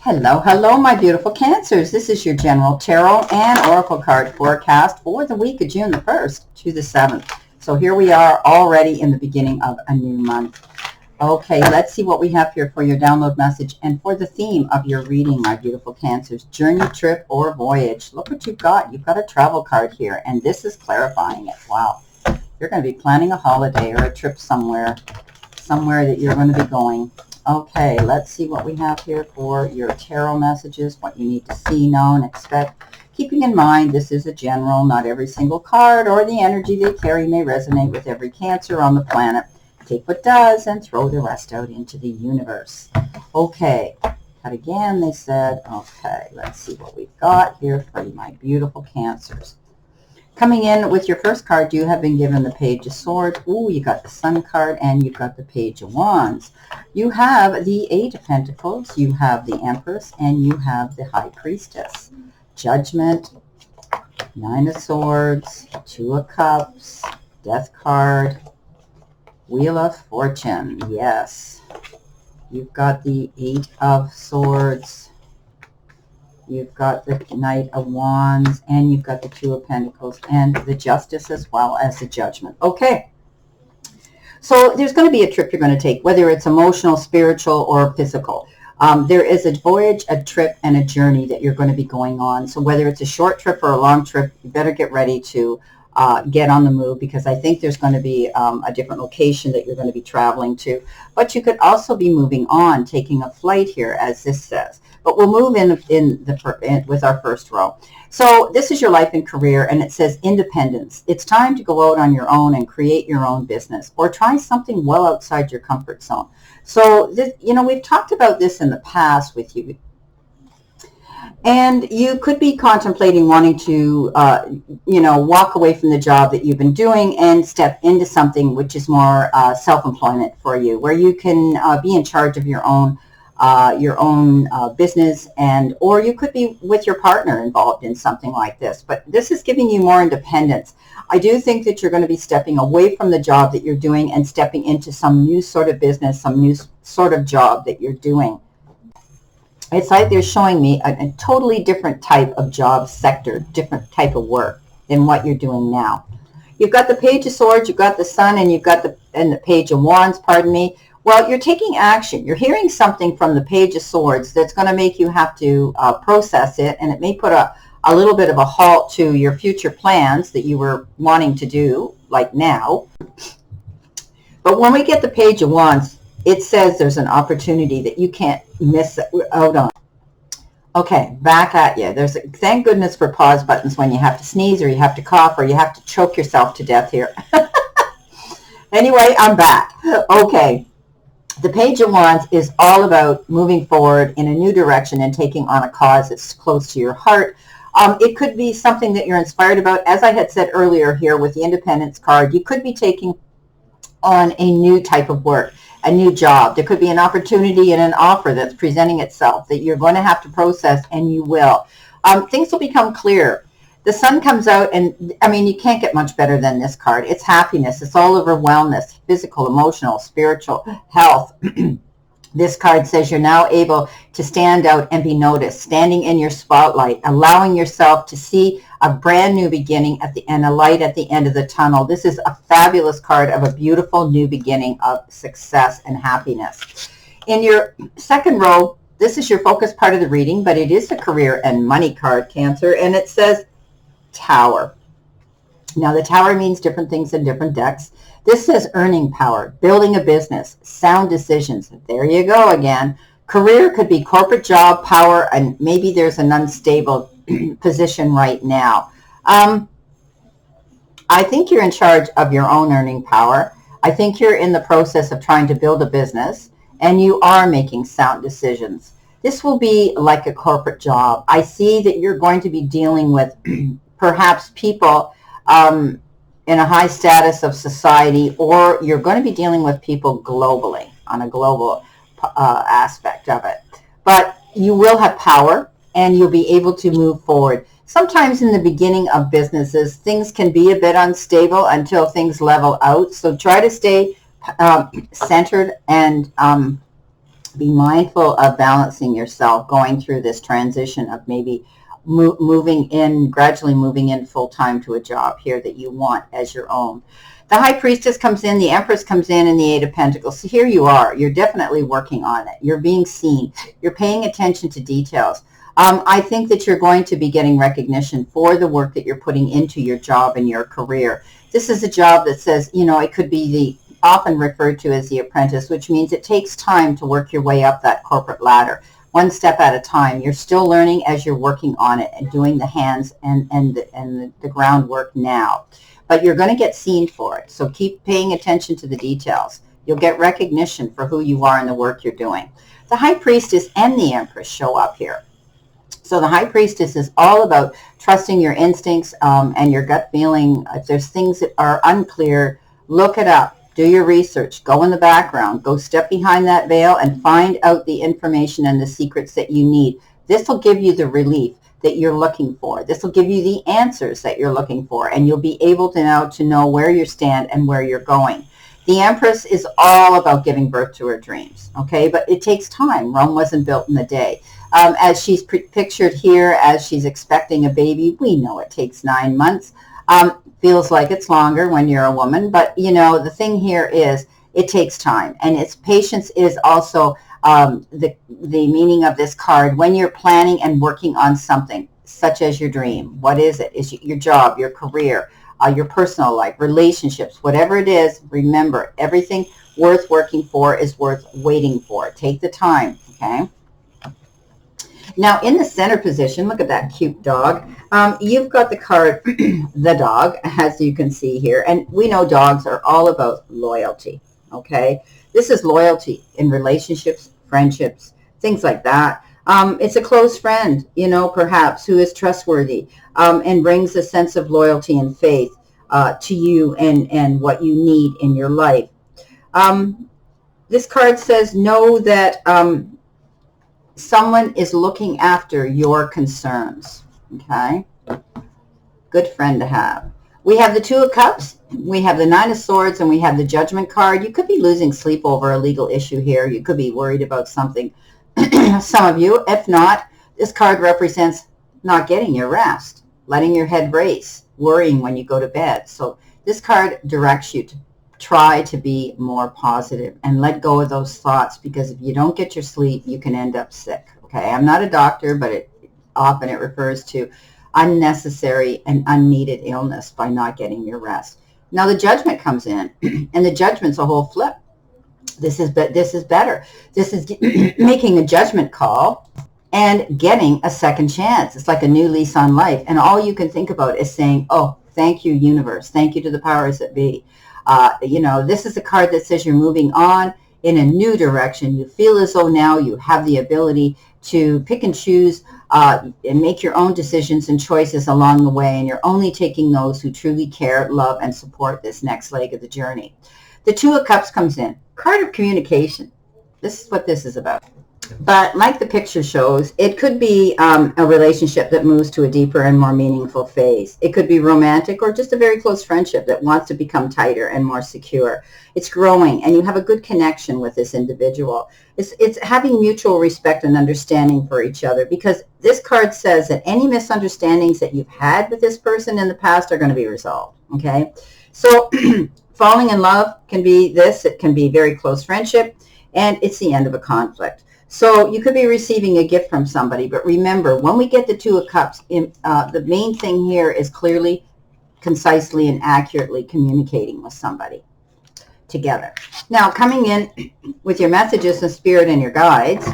Hello, hello, my beautiful Cancers. This is your general tarot and oracle card forecast for the week of June the 1st to the 7th. So here we are already in the beginning of a new month. Okay, let's see what we have here for your download message and for the theme of your reading, my beautiful Cancers. Journey, trip, or voyage. Look what you've got. You've got a travel card here, and this is clarifying it. Wow. You're going to be planning a holiday or a trip somewhere that you're going to be going. Okay, let's see what we have here for your tarot messages, what you need to see, know, and expect. Keeping in mind, this is a general. Not every single card or the energy they carry may resonate with every Cancer on the planet. Take what does and throw the rest out into the universe. Okay, but again, they said, okay, let's see what we've got here for my beautiful Cancers. Coming in with your first card, you have been given the Page of Swords. Ooh, you got the Sun card and you've got the Page of Wands. You have the Eight of Pentacles, you have the Empress, and you have the High Priestess. Judgment, Nine of Swords, Two of Cups, Death card, Wheel of Fortune. Yes. You've got the Eight of Swords. You've got the Knight of Wands, and you've got the Two of Pentacles, and the Justice as well as the Judgment. Okay. So there's going to be a trip you're going to take, whether it's emotional, spiritual, or physical. There is a voyage, a trip, and a journey that you're going to be going on. So whether it's a short trip or a long trip, you better get ready to get on the move, because I think there's going to be a different location that you're going to be traveling to. But you could also be moving on, taking a flight here, as this says. But we'll move in with our first row. So this is your life and career, and it says independence. It's time to go out on your own and create your own business, or try something well outside your comfort zone. So, we've talked about this in the past with you. And you could be contemplating wanting to, walk away from the job that you've been doing and step into something which is more self-employment for you, where you can be in charge of your own business, or you could be with your partner involved in something like this. But this is giving you more independence. I do think that you're going to be stepping away from the job that you're doing and stepping into some new sort of business, some new sort of job that you're doing. It's like they're showing me a totally different type of job sector, different type of work than what you're doing now. You've got the Page of Swords, you've got the Sun, and you've got the Page of Wands, pardon me. Well, you're taking action. You're hearing something from the Page of Swords that's going to make you have to process it, and it may put a little bit of a halt to your future plans that you were wanting to do, like now. But when we get the Page of Wands, it says there's an opportunity that you can't miss out on. Okay, back at you. Thank goodness for pause buttons when you have to sneeze, or you have to cough, or you have to choke yourself to death here. Anyway, I'm back. Okay. The Page of Wands is all about moving forward in a new direction and taking on a cause that's close to your heart. It could be something that you're inspired about. As I had said earlier here with the Independence card, you could be taking on a new type of work, a new job. There could be an opportunity and an offer that's presenting itself that you're going to have to process, and you will. Things will become clear. The Sun comes out, and you can't get much better than this card. It's happiness. It's all over wellness, physical, emotional, spiritual, health. This card says you're now able to stand out and be noticed, standing in your spotlight, allowing yourself to see a brand new beginning and a light at the end of the tunnel. This is a fabulous card of a beautiful new beginning of success and happiness. In your second row, this is your focus part of the reading, but it is a career and money card, Cancer, and it says Tower. Now, the Tower means different things in different decks. This says earning power, building a business, sound decisions. There you go again. Career could be corporate job, power, and maybe there's an unstable position right now. I think you're in charge of your own earning power. I think you're in the process of trying to build a business, and you are making sound decisions. This will be like a corporate job. I see that you're going to be dealing with perhaps people in a high status of society, or you're going to be dealing with people globally on a global aspect of it. But you will have power, and you'll be able to move forward. Sometimes in the beginning of businesses, things can be a bit unstable until things level out. So try to stay centered and Be mindful of balancing yourself, going through this transition of maybe gradually moving in full-time to a job here that you want as your own. The High Priestess comes in, the Empress comes in, and the Eight of Pentacles. So here you are. You're definitely working on it. You're being seen. You're paying attention to details. I think that you're going to be getting recognition for the work that you're putting into your job and your career. This is a job that says, it could be often referred to as the apprentice, which means it takes time to work your way up that corporate ladder, one step at a time. You're still learning as you're working on it and doing the hands and the groundwork now. But you're going to get seen for it. So keep paying attention to the details. You'll get recognition for who you are and the work you're doing. The High Priestess and the Empress show up here. So the High Priestess is all about trusting your instincts and your gut feeling. If there's things that are unclear, look it up. Do your research. Go in the background. Go step behind that veil and find out the information and the secrets that you need. This will give you the relief that you're looking for. This will give you the answers that you're looking for, and you'll be able to now to know where you stand and where you're going. The Empress is all about giving birth to her dreams, okay? But it takes time. Rome wasn't built in a day. As she's pictured here, as she's expecting a baby, we know it takes 9 months. Feels like it's longer when you're a woman, but the thing here is it takes time, and its patience is also the meaning of this card. When you're planning and working on something such as your dream, what is it? Is your job, your career, your personal life, relationships, whatever it is, remember, everything worth working for is worth waiting for. Take the time, okay? Now, in the center position, look at that cute dog. You've got the card, the dog, as you can see here. And we know dogs are all about loyalty, okay? This is loyalty in relationships, friendships, things like that. It's a close friend, perhaps, who is trustworthy and brings a sense of loyalty and faith to you and what you need in your life. This card says, know that someone is looking after your concerns, okay? Good friend to have. We have the Two of Cups, we have the Nine of Swords, and we have the Judgment card. You could be losing sleep over a legal issue here. You could be worried about something. Some of you, if not, this card represents not getting your rest, letting your head race, worrying when you go to bed. So this card directs you to try to be more positive and let go of those thoughts, because if you don't get your sleep, you can end up sick. Okay, I'm not a doctor, but often it refers to unnecessary and unneeded illness by not getting your rest. Now the Judgment comes in, and the Judgment's a whole flip. This is better. This is making a judgment call and getting a second chance. It's like a new lease on life, and all you can think about is saying, oh, thank you, universe. Thank you to the powers that be. This is a card that says you're moving on in a new direction. You feel as though now you have the ability to pick and choose and make your own decisions and choices along the way, and you're only taking those who truly care, love, and support this next leg of the journey. The Two of Cups comes in. Card of communication. This is what this is about. But like the picture shows, it could be a relationship that moves to a deeper and more meaningful phase. It could be romantic or just a very close friendship that wants to become tighter and more secure. It's growing, and you have a good connection with this individual. It's having mutual respect and understanding for each other, because this card says that any misunderstandings that you've had with this person in the past are going to be resolved, okay? So falling in love can be this. It can be very close friendship, and it's the end of a conflict. So you could be receiving a gift from somebody, but remember, when we get the Two of Cups, the main thing here is clearly, concisely, and accurately communicating with somebody together. Now, coming in with your messages and spirit and your guides,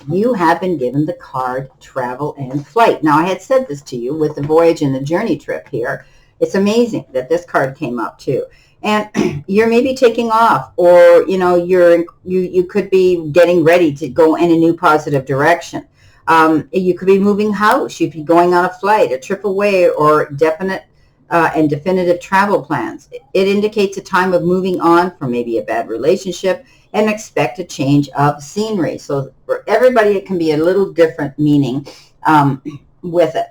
you have been given the card Travel and Flight. Now, I had said this to you with the voyage and the journey trip here. It's amazing that this card came up too. And you're maybe taking off, or you could be getting ready to go in a new positive direction. You could be moving house. You'd be going on a flight, a trip away, or definite and definitive travel plans. It indicates a time of moving on from maybe a bad relationship and expect a change of scenery. So for everybody, it can be a little different meaning with it.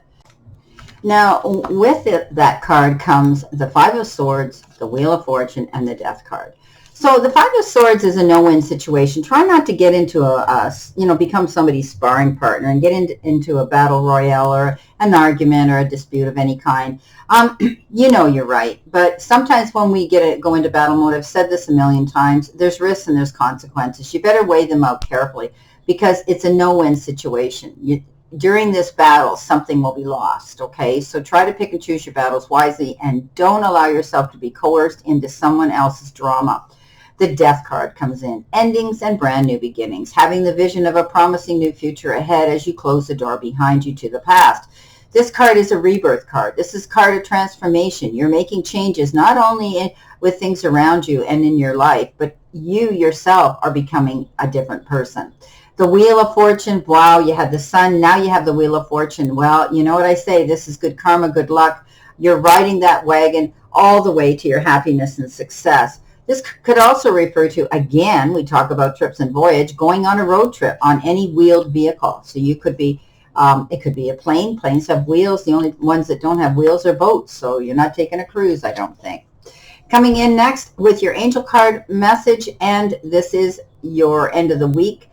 Now, with that card comes the Five of Swords, the Wheel of Fortune, and the Death card. So the Five of Swords is a no-win situation. Try not to get into become somebody's sparring partner and get into a battle royale or an argument or a dispute of any kind. You know you're right, but sometimes when we go into battle mode, I've said this a million times, there's risks and there's consequences. You better weigh them out carefully because it's a no-win situation. During this battle, something will be lost, okay? So try to pick and choose your battles wisely and don't allow yourself to be coerced into someone else's drama. The Death card comes in. Endings and brand new beginnings. Having the vision of a promising new future ahead as you close the door behind you to the past. This card is a rebirth card. This is a card of transformation. You're making changes not only with things around you and in your life, but you yourself are becoming a different person. The Wheel of Fortune, wow, you had the Sun, now you have the Wheel of Fortune. Well, you know what I say, this is good karma, good luck. You're riding that wagon all the way to your happiness and success. This could also refer to, again, we talk about trips and voyage, going on a road trip on any wheeled vehicle. So you could be, it could be a plane. Planes have wheels. The only ones that don't have wheels are boats. So you're not taking a cruise, I don't think. Coming in next with your angel card message, and this is your end of the week.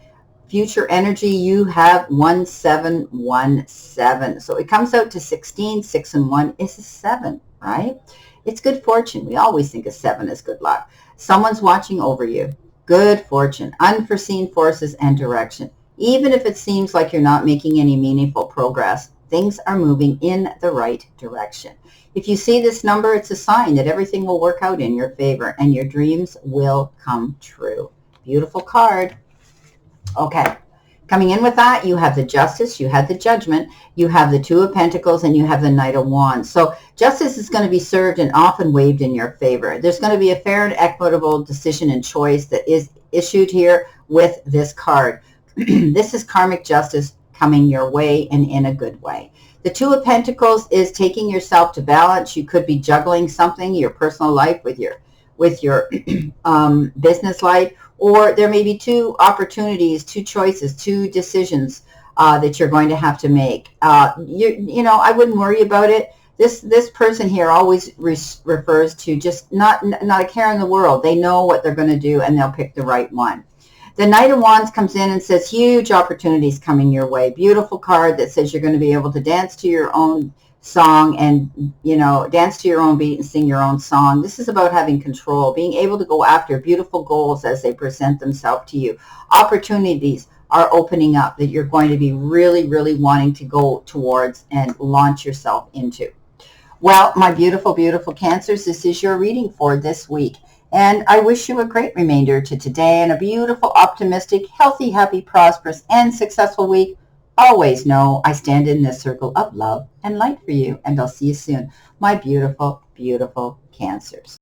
Future energy, you have 1717. So it comes out to 16. 6 and 1 is a 7, right? It's good fortune. We always think a 7 is good luck. Someone's watching over you. Good fortune, unforeseen forces and direction. Even if it seems like you're not making any meaningful progress, things are moving in the right direction. If you see this number, it's a sign that everything will work out in your favor and your dreams will come true. Beautiful card. Okay. Coming in with that, you have the Justice, you have the Judgment, you have the Two of Pentacles, and you have the Knight of Wands. So justice is going to be served and often waived in your favor. There's going to be a fair and equitable decision and choice that is issued here with this card. This is karmic justice coming your way and in a good way. The Two of Pentacles is taking yourself to balance. You could be juggling something, your personal life with your business life, or there may be two opportunities, two choices, two decisions that you're going to have to make. You know, I wouldn't worry about it. This person here always refers to just not a care in the world. They know what they're going to do and they'll pick the right one. The Knight of Wands comes in and says huge opportunities coming your way. Beautiful card that says you're going to be able to dance to your own song and, you know, dance to your own beat and sing your own song. This is about having control, being able to go after beautiful goals as they present themselves to you. Opportunities are opening up that you're going to be really, really wanting to go towards and launch yourself into. Well, my beautiful, beautiful Cancers, this is your reading for this week. And I wish you a great remainder to today and a beautiful, optimistic, healthy, happy, prosperous, and successful week. Always know I stand in this circle of love and light for you, and I'll see you soon, my beautiful, beautiful Cancers.